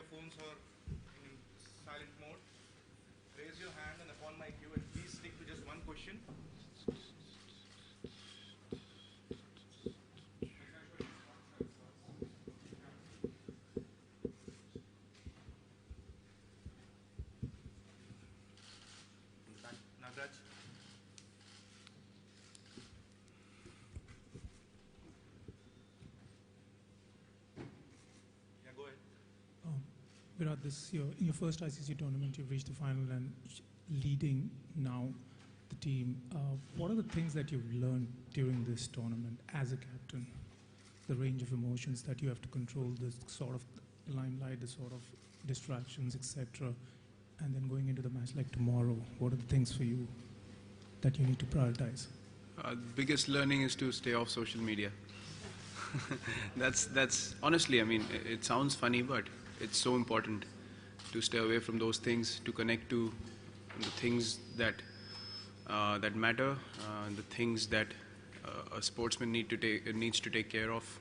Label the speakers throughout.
Speaker 1: your phones or in silent mode. Raise your hand and upon my cue, and please stick to just one question. Nagraj. Yeah, go ahead.
Speaker 2: Virat, this year, in your first ICC tournament, you've reached the final and leading now the team. What are the things that you've learned during this tournament as a captain? The range of emotions that you have to control, the sort of limelight, the sort of distractions, etc. And then going into the match like tomorrow, what are the things for you that you need to prioritize?
Speaker 3: The biggest learning is to stay off social media. That's honestly, I mean, it sounds funny, but it's so important to stay away from those things, to connect to the things that that matter, the things that a sportsman needs to take care of.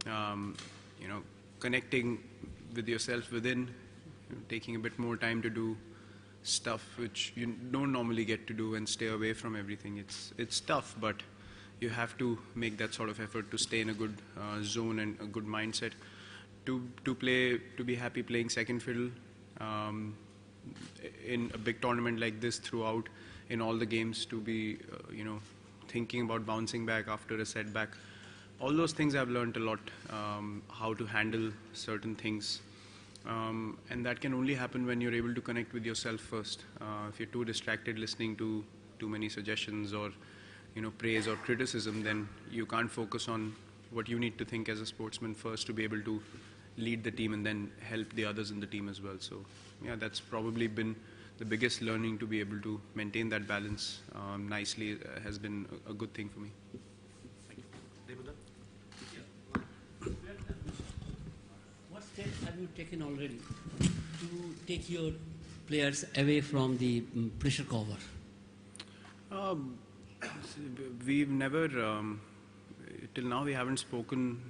Speaker 3: You know, connecting with yourself within, taking a bit more time to do stuff which you don't normally get to do, and stay away from everything. It's tough, but you have to make that sort of effort to stay in a good zone and a good mindset, to be happy playing second fiddle in a big tournament like this throughout, in all the games, to be you know, thinking about bouncing back after a setback. All those things I've learned a lot, how to handle certain things. And that can only happen when you're able to connect with yourself first. If you're too distracted listening to too many suggestions or, you know, praise or criticism, then you can't focus on what you need to think as a sportsman first to be able to lead the team and then help the others in the team as well. So yeah, that's probably been the biggest learning, to be able to maintain that balance nicely has been a good thing for me.
Speaker 1: Thank you. Debuda?
Speaker 4: What steps have you taken already to take your players away from the pressure cover?
Speaker 3: We've never, till now we haven't spoken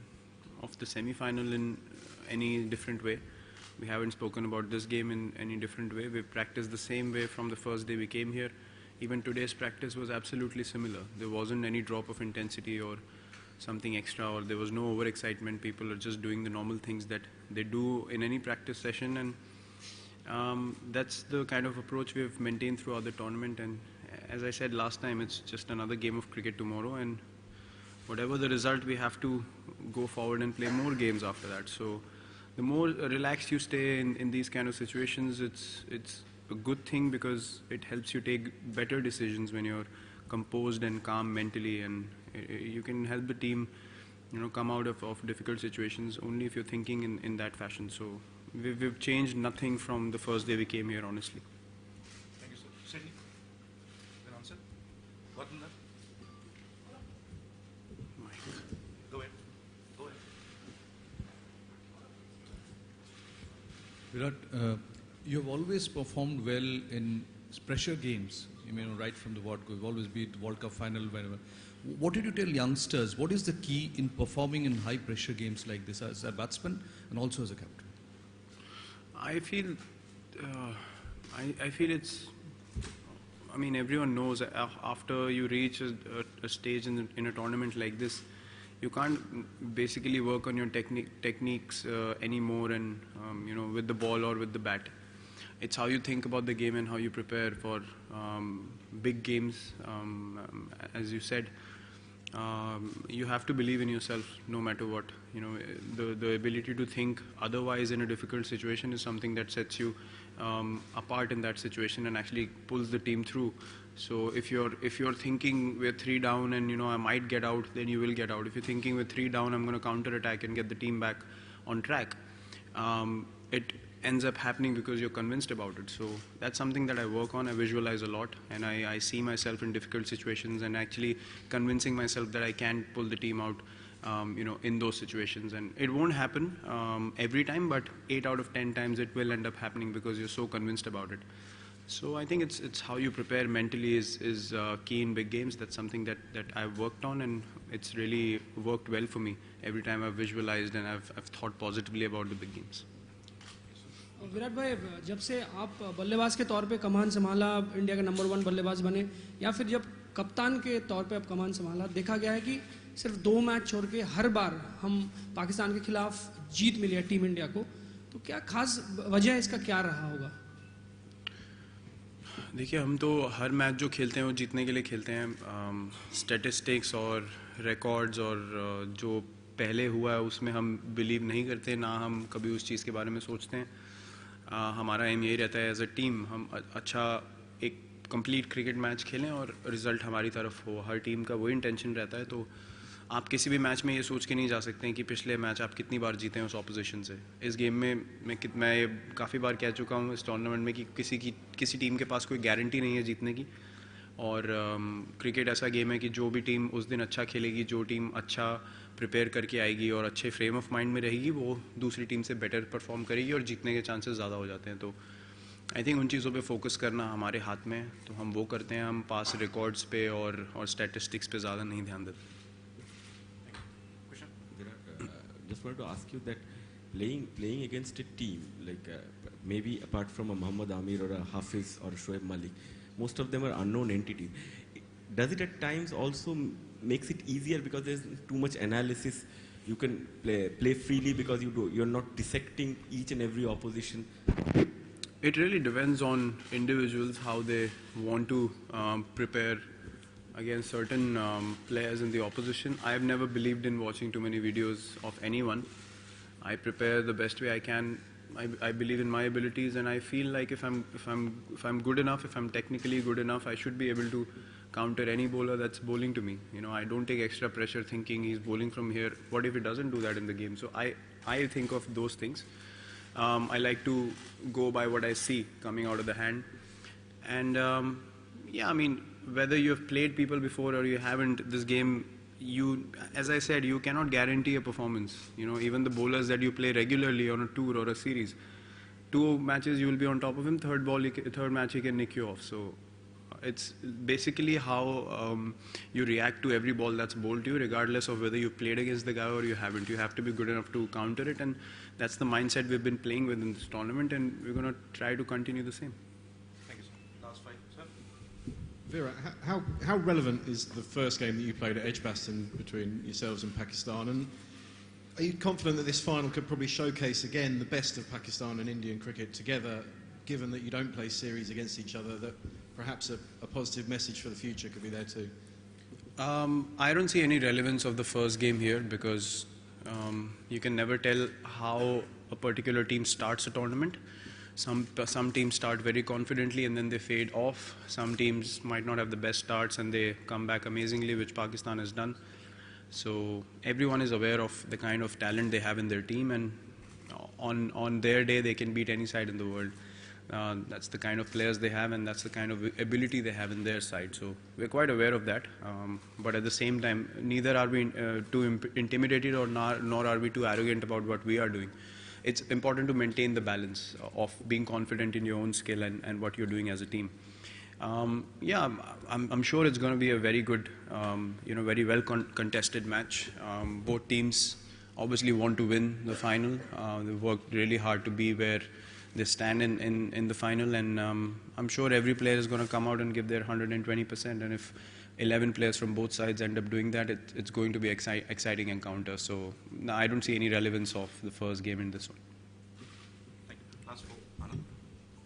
Speaker 3: of the semi-final in any different way. We haven't spoken about this game in any different way. We've practiced the same way from the first day we came here. Even today's practice was absolutely similar. There wasn't any drop of intensity or something extra, or there was no overexcitement. People are just doing the normal things that they do in any practice session, and that's the kind of approach we've maintained throughout the tournament. And as I said last time, it's just another game of cricket tomorrow, and whatever the result, we have to go forward and play more games after that. So the more relaxed you stay in these kind of situations, it's a good thing, because it helps you take better decisions when you're composed and calm mentally, and you can help the team, you know, come out of difficult situations only if you're thinking in that fashion. So we've changed nothing from the first day we came here, honestly.
Speaker 1: Thank you, sir. Sydney? An answer? Vatanda? Go ahead. Go ahead.
Speaker 5: Virat, you have always performed well in pressure games. You know, right from the word go, you've always beat the World Cup final, whenever. What did you tell youngsters? What is the key in performing in high pressure games like this as a batsman and also as a captain?
Speaker 3: I feel it's, I mean, everyone knows after you reach a stage in a tournament like this, you can't basically work on your techniques anymore, and you know, with the ball or with the bat. It's how you think about the game and how you prepare for big games. As you said, you have to believe in yourself no matter what. You know, the ability to think otherwise in a difficult situation is something that sets you apart in that situation and actually pulls the team through. So if you're thinking we're 3 down and, you know, I might get out, then you will get out. If you're thinking we're 3 down, I'm going to counter attack and get the team back on track, it ends up happening because you're convinced about it. So that's something that I work on. I visualize a lot, and I see myself in difficult situations and actually convincing myself that I can pull the team out, you know, in those situations. And it won't happen every time, but 8 out of 10 times it will end up happening because you're so convinced about it. So I think it's how you prepare mentally is key in big games. That's something that I've worked on, and it's really worked well for me every time I've visualized and I've thought positively about the big games.
Speaker 6: Virat भाई, जब से आप बल्लेबाज के तौर पे कमान संभाला, India का नंबर 1 बल्लेबाज बने, या फिर जब कप्तान के तौर पे आप कमान संभाला, देखा गया है कि सिर्फ 2 मैच छोड़ के हर बार हम पाकिस्तान के खिलाफ जीत मिली है टीम इंडिया को। तो क्या खास वजह इसका क्या रहा होगा?
Speaker 3: देखिए, हम तो हर मैच जो खेलते हैं वो जीतने के लिए खेलते हैं। स्टैटिस्टिक्स और रिकॉर्ड्स और जो पहले हुआ है उसमें हम बिलीव नहीं करते, ना हम कभी उस चीज़ के बारे में सोचते हैं। हमारा एम यही रहता है एज अ टीम हम अच्छा एक कंप्लीट क्रिकेट मैच खेलें और रिज़ल्ट हमारी तरफ हो। हर टीम का वही इंटेंशन रहता है। तो आप किसी भी मैच में ये सोच के नहीं जा सकते हैं कि पिछले मैच आप कितनी बार जीते हैं उस ऑपोजिशन से। इस गेम में मैं काफ़ी बार कह चुका हूँ इस टूर्नामेंट में कि किसी टीम के पास कोई गारंटी नहीं है जीतने की। और क्रिकेट ऐसा गेम है कि जो भी टीम उस दिन अच्छा खेलेगी, जो टीम अच्छा प्रिपेयर करके आएगी और अच्छे फ्रेम ऑफ माइंड में रहेगी, वो दूसरी टीम से बेटर परफॉर्म करेगी और जीतने के चांसेस ज़्यादा हो जाते हैं। तो आई थिंक उन चीज़ों पे फोकस करना हमारे हाथ में है, तो हम वो करते हैं। हम पास रिकॉर्ड्स पे और स्टैटिस्टिक्स पे ज़्यादा नहीं ध्यान देते।
Speaker 7: Just wanted to ask you that playing against a team like maybe apart from a Muhammad Amir or a Hafiz or Shoaib Malik, most of them are unknown entities. Does it at times also makes it easier because there's too much analysis? You can play freely because you're not dissecting each and every opposition.
Speaker 3: It really depends on individuals how they want to prepare against certain players in the opposition. I have never believed in watching too many videos of anyone. I prepare the best way I can. I believe in my abilities, and I feel like if I'm good enough, if I'm technically good enough, I should be able to counter any bowler that's bowling to me. You know, I don't take extra pressure thinking he's bowling from here. What if he doesn't do that in the game? So I think of those things. I like to go by what I see coming out of the hand, and yeah, I mean, whether you have played people before or you haven't, this game, as I said, you cannot guarantee a performance. You know, even the bowlers that you play regularly on a tour or a series, 2 matches you will be on top of him, third match he can nick you off. So it's basically how you react to every ball that's bowled to you, regardless of whether you played against the guy or you haven't. You have to be good enough to counter it, and that's the mindset we've been playing with in this tournament, and we're going to try to continue the same.
Speaker 1: Thank you, sir. Last fight, sir.
Speaker 8: Vera, how relevant is the first game that you played at Edgbaston between yourselves and Pakistan? And are you confident that this final could probably showcase again the best of Pakistan and Indian cricket together, given that you don't play series against each other, that perhaps a positive message for the future could be there too?
Speaker 3: I don't see any relevance of the first game here because you can never tell how a particular team starts a tournament. Some teams start very confidently and then they fade off. Some teams might not have the best starts and they come back amazingly, which Pakistan has done. So everyone is aware of the kind of talent they have in their team, and on their day they can beat any side in the world. That's the kind of players they have, and that's the kind of ability they have in their side. So we're quite aware of that. But at the same time, neither are we too intimidated nor are we too arrogant about what we are doing. It's important to maintain the balance of being confident in your own skill and what you're doing as a team. Yeah, I'm sure it's going to be a very good, very well contested match. Both teams obviously want to win the final. They've worked really hard to be where they stand in the final, and I'm sure every player is going to come out and give their 120%. And if 11 players from both sides end up doing that, it's going to be exciting encounter. So no, I don't see any relevance of the first game in this one.
Speaker 1: Thank you. Last four. Anand.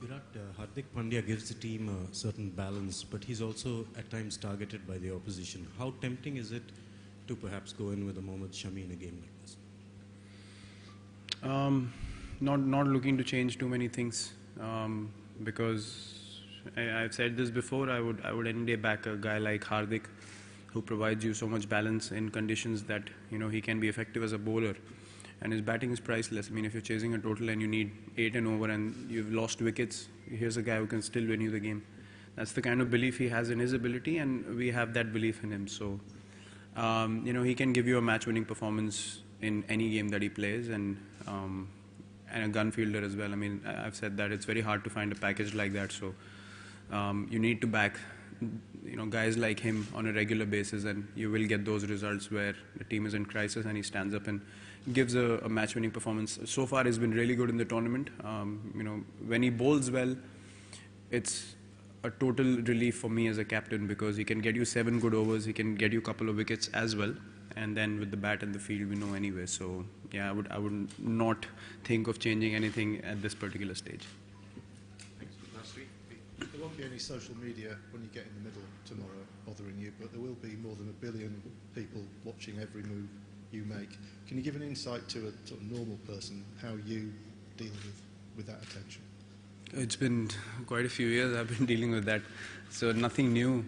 Speaker 9: Virat, Hardik Pandya gives the team a certain balance, but he's also at times targeted by the opposition. How tempting is it to perhaps go in with a Mohammad Shami in a game like this?
Speaker 3: Not looking to change too many things, because I've said this before. I would any day back a guy like Hardik, who provides you so much balance in conditions that he can be effective as a bowler, and his batting is priceless. I mean, if you're chasing a total and you need 8 and over and you've lost wickets, here's a guy who can still win you the game. That's the kind of belief he has in his ability, and we have that belief in him. So he can give you a match-winning performance in any game that he plays, and a gun fielder as well. I mean, I've said that it's very hard to find a package like that. So you need to back guys like him on a regular basis, and you will get those results where the team is in crisis and he stands up and gives a match-winning performance. So far, he's been really good in the tournament. When he bowls well, it's a total relief for me as a captain because he can get you 7 good overs, he can get you a couple of wickets as well, and then with the bat and the field, we know anyway. So yeah, I would not think of changing anything at this particular stage.
Speaker 1: Thanks. Last week.
Speaker 10: There won't be any social media when you get in the middle tomorrow bothering you, but there will be more than 1 billion people watching every move you make. Can you give an insight to a sort of normal person how you deal with that attention?
Speaker 3: It's been quite a few years I've been dealing with that, so nothing new.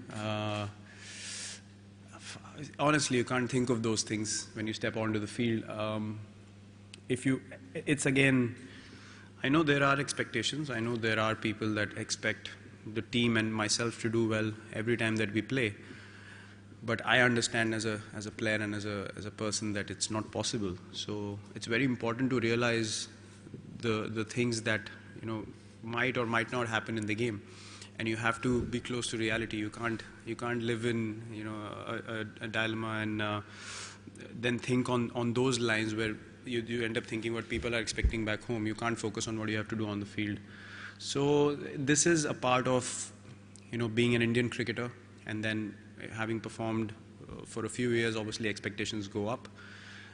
Speaker 3: Honestly, you can't think of those things when you step onto the field. It's again, I know there are expectations. I know there are people that expect the team and myself to do well every time that we play. But I understand as a player and as a person that it's not possible. So it's very important to realize the things that might or might not happen in the game, and you have to be close to reality. You can't live in a dilemma and then think on those lines where you end up thinking what people are expecting back home. You can't focus on what you have to do on the field. So this is a part of being an Indian cricketer, and then having performed for a few years, obviously expectations go up.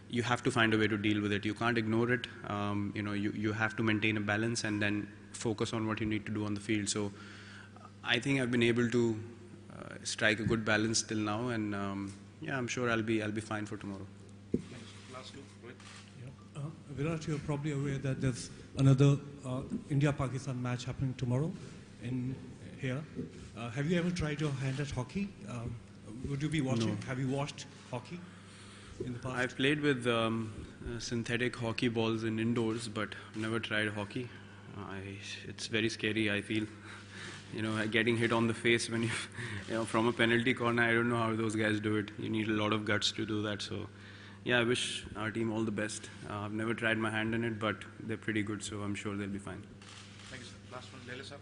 Speaker 3: You have to find a way to deal with it. You can't ignore it. You have to maintain a balance and then focus on what you need to do on the field. So I think I've been able to strike a good balance till now, and yeah, I'm sure I'll be fine for tomorrow.
Speaker 1: Thanks. Last two. Rohit.
Speaker 11: Yeah. Virat, you're probably aware that there's another India-Pakistan match happening tomorrow in here. Have you ever tried your hand at hockey? Would you be watching?
Speaker 3: No.
Speaker 11: Have you watched hockey in the past?
Speaker 3: I've played with synthetic hockey balls in indoors, but never tried hockey. It's very scary, I feel. Getting hit on the face when from a penalty corner, I don't know how those guys do it. You need a lot of guts to do that. So yeah, I wish our team all the best. I've never tried my hand in it, but they're pretty good, so I'm sure they'll be fine.
Speaker 1: Thank you, sir. Last one, Lele sir.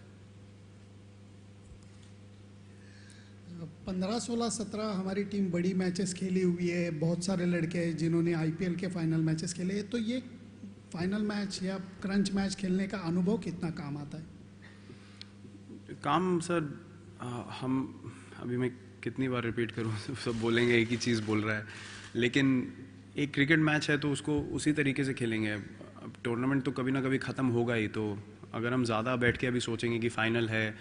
Speaker 12: 15, 16, 17 हमारी team बड़ी matches खेली हुई है. बहुत सारे लड़के हैं जिन्होंने आईपीएल के फाइनल मैचेस खेले. तो ये फाइनल मैच या क्रंच मैच खेलने का अनुभव कितना काम आता है?
Speaker 3: काम सर, हम अभी मैं कितनी बार रिपीट करूँ, सब बोलेंगे एक ही चीज़ बोल रहा है, लेकिन एक क्रिकेट मैच है तो उसको उसी तरीके से खेलेंगे. अब टूर्नामेंट तो कभी ना कभी ख़त्म होगा ही, तो अगर हम ज़्यादा बैठ के अभी सोचेंगे कि फ़ाइनल है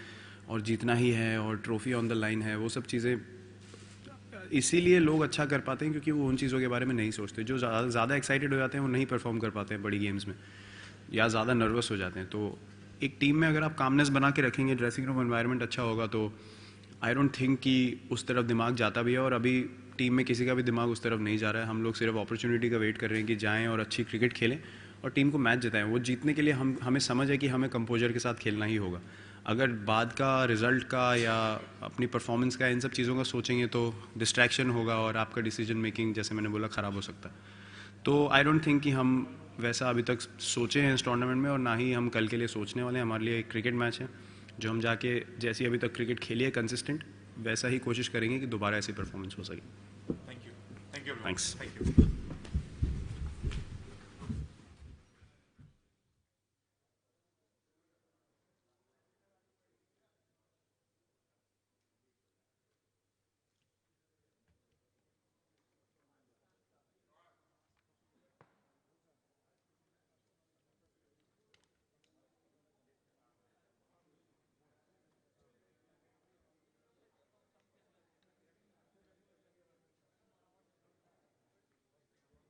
Speaker 3: और जीतना ही है और ट्रॉफी ऑन द लाइन है, वो सब चीज़ें इसीलिए लोग अच्छा कर पाते हैं क्योंकि वो उन चीज़ों के बारे में नहीं सोचते. जो ज़्यादा एक्साइटेड हो जाते हैं वो नहीं परफॉर्म कर पाते हैं बड़ी गेम्स में, या ज़्यादा नर्वस हो जाते हैं. तो एक टीम में अगर आप कामनेस बना के रखेंगे, ड्रेसिंग रूम एनवायरनमेंट अच्छा होगा, तो आई डोंट थिंक कि उस तरफ दिमाग जाता भी है. और अभी टीम में किसी का भी दिमाग उस तरफ नहीं जा रहा है. हम लोग सिर्फ अपॉर्चुनिटी का वेट कर रहे हैं कि जाएँ और अच्छी क्रिकेट खेलें और टीम को मैच जिताएं. वो जीतने के लिए हमें समझ है कि हमें कंपोजर के साथ खेलना ही होगा. अगर बाद का रिज़ल्ट का या अपनी परफॉर्मेंस का इन सब चीज़ों का सोचेंगे तो डिस्ट्रैक्शन होगा और आपका डिसीजन मेकिंग, जैसे मैंने बोला, ख़राब हो सकता है. तो आई डोंट थिंक कि हम वैसा अभी तक सोचे हैं इस टूर्नामेंट में, और ना ही हम कल के लिए सोचने वाले हैं. हमारे लिए एक क्रिकेट मैच है जो हम जाके जैसी अभी तक क्रिकेट खेली है कंसिस्टेंट, वैसा ही कोशिश करेंगे कि दोबारा ऐसी परफॉर्मेंस हो सके.
Speaker 1: Thank you. Thank you, everyone.
Speaker 3: Thanks.
Speaker 1: Thank you.